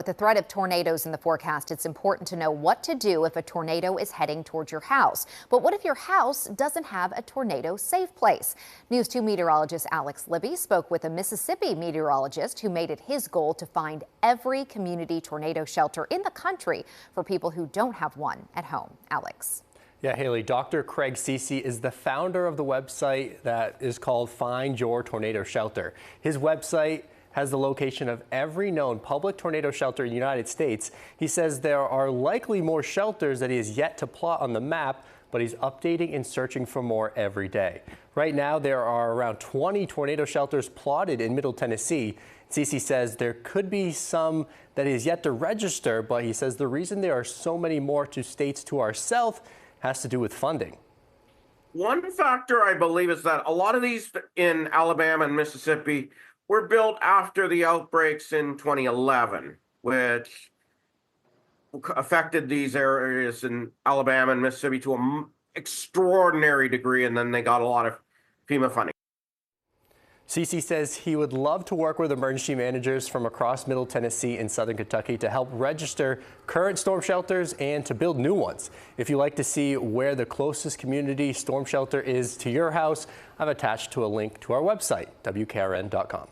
With the threat of tornadoes in the forecast, it's important to know what to do if a tornado is heading towards your house. But what if your house doesn't have a tornado safe place? News 2 meteorologist Alex Libby spoke with a Mississippi meteorologist who made it his goal to find every community tornado shelter in the country for people who don't have one at home. Alex. Yeah, Haley, Dr. Craig Ceci is the founder of the website that is called Find Your Tornado Shelter. His website has the location of every known public tornado shelter in the United States. He says there are likely more shelters that he has yet to plot on the map, but he's updating and searching for more every day. Right now, there are around 20 tornado shelters plotted in Middle Tennessee. Ceci says there could be some that he has yet to register, but he says the reason there are so many more to states to our south has to do with funding. One factor, I believe, is that a lot of these in Alabama and Mississippi were built after the outbreaks in 2011, which affected these areas in Alabama and Mississippi to an extraordinary degree, and then they got a lot of FEMA funding. Ceci says he would love to work with emergency managers from across Middle Tennessee and Southern Kentucky to help register current storm shelters and to build new ones. If you'd like to see where the closest community storm shelter is to your house, I've attached to a link to our website, WKRN.com.